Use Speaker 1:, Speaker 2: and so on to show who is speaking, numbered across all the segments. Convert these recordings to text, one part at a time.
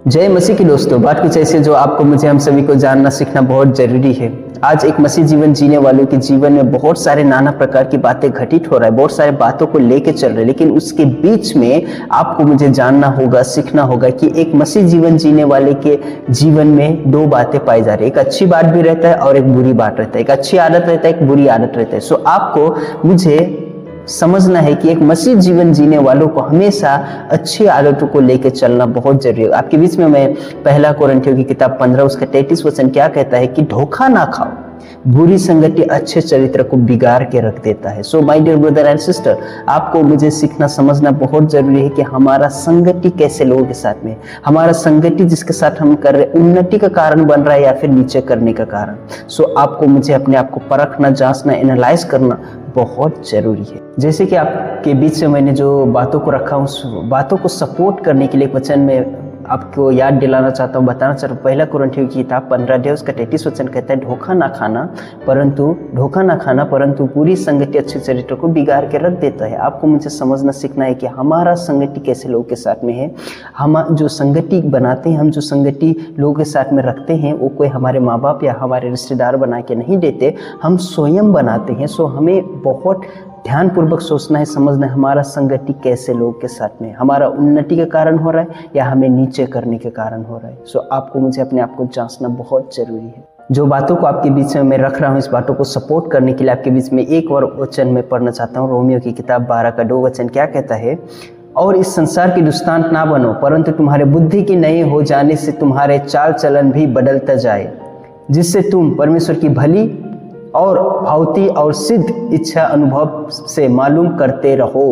Speaker 1: जय मसीह की दोस्तों, बात कुछ ऐसे जो आपको मुझे हम सभी को जानना सीखना बहुत जरूरी है। आज एक मसीह जीवन जीने वालों के जीवन में बहुत सारे नाना प्रकार की बातें घटित हो रहा है, बहुत सारे बातों को लेके चल रहे हैं, लेकिन उसके बीच में आपको मुझे जानना होगा, सीखना होगा कि एक मसीह जीवन जीने वाले के जीवन में दो बातें पाई जा रही है। एक अच्छी बात भी रहता है और एक बुरी बात रहता है, एक अच्छी आदत रहता है, एक बुरी आदत रहता है। सो आपको मुझे समझना है कि एक मसीह जीवन जीने वालों को हमेशा अच्छी आदतों को लेकर चलना बहुत जरूरी है। आपके बीच में मैं पहला कोरिन्थियों की किताब 15 उसका 33 वचन क्या कहता है कि धोखा ना खाओ, बुरी संगति अच्छे चरित्र को बिगाड़ के रख देता है। So my dear brother and sister, आपको मुझे सीखना समझना बहुत जरूरी है कि हमारा संगति कैसे लोगों के साथ में, हमारा संगति जिसके साथ हम कर रहे हैं उन्नति का कारण बन रहा है या फिर नीचे करने का कारण। सो आपको मुझे अपने आप को परखना, जांचना, एनालाइज करना बहुत जरूरी है। जैसे कि आपके बीच में मैंने जो बातों को रखा, उस बातों को सपोर्ट करने के लिए एक वचन में आपको याद दिलाना चाहता हूँ, बताना चाहता हूँ। पहला कोरिन्थियों की किताब 15 अध्याय उसका 33 वचन कहता है, धोखा ना खाना परंतु पूरी संगति अच्छे चरित्र को बिगाड़ के रख देता है। आपको मुझे समझना सीखना है कि हमारा संगति कैसे लोगों के साथ में है। हम जो संगति बनाते हैं, हम जो संगति लोगों के साथ में रखते हैं, वो कोई हमारे माँ बाप या हमारे रिश्तेदार बना के नहीं देते, हम स्वयं बनाते हैं। सो हमें बहुत ध्यानपूर्वक सोचना है, समझना है हमारा संगति कैसे लोगों के साथ में, हमारा उन्नति के कारण हो रहा है या हमें नीचे करने के कारण हो रहा है। सो आपको मुझे अपने आप को जांचना बहुत जरूरी है। जो बातों को आपके बीच में मैं रख रहा हूँ, इस बातों को सपोर्ट करने के लिए आपके बीच में एक और वचन में पढ़ना चाहता हूँ। रोमियो की किताब 12 का 2 वचन क्या कहता है, और इस संसार की दृष्टांत ना बनो, परंतु तुम्हारे बुद्धि की नई हो जाने से तुम्हारे चाल चलन भी बदलता जाए, जिससे तुम परमेश्वर की भली और भावती और सिद्ध इच्छा अनुभव से मालूम करते रहो।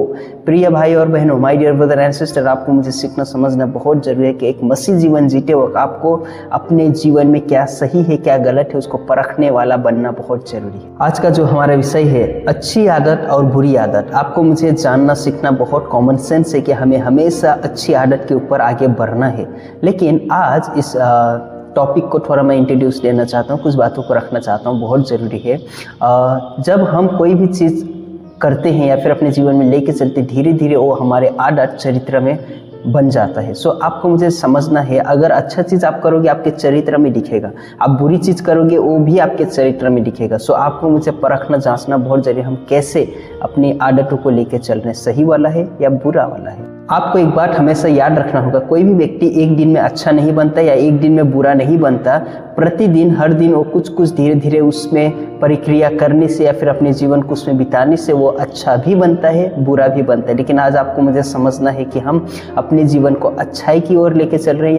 Speaker 1: प्रिय भाई और बहनों, my dear brother and sister, आपको मुझे सीखना समझना बहुत जरूरी है कि एक मसीह जीवन जीते वक्त आपको अपने जीवन में क्या सही है क्या गलत है उसको परखने वाला बनना बहुत जरूरी है। आज का जो हमारा विषय है अच्छी आदत और बुरी आदत, आपको मुझे जानना सीखना बहुत कॉमन सेंस है कि हमें हमेशा अच्छी आदत के ऊपर आगे बढ़ना है। लेकिन आज इस टॉपिक को थोड़ा मैं इंट्रोड्यूस देना चाहता हूँ, कुछ बातों को रखना चाहता हूँ, बहुत ज़रूरी है। जब हम कोई भी चीज़ करते हैं या फिर अपने जीवन में लेके चलते, धीरे धीरे वो हमारे आदत चरित्र में बन जाता है। सो आपको मुझे समझना है, अगर अच्छा चीज़ आप करोगे आपके चरित्र में दिखेगा, आप बुरी चीज़ करोगे वो भी आपके चरित्र में दिखेगा। सो आपको मुझे परखना जांचना बहुत जरूरी है, हम कैसे अपनी आदतों को लेके चल रहे हैं, सही वाला है या बुरा वाला है। आपको एक बात हमेशा याद रखना होगा, कोई भी व्यक्ति एक दिन में अच्छा नहीं बनता या एक दिन में बुरा नहीं बनता। प्रतिदिन हर दिन वो कुछ कुछ धीरे धीरे उसमें प्रक्रिया करने से या फिर अपने जीवन को उसमें बिताने से वो अच्छा भी बनता है, बुरा भी बनता है। लेकिन आज आपको मुझे समझना है कि हम अपने जीवन को अच्छाई की ओर लेके चल रहे हैं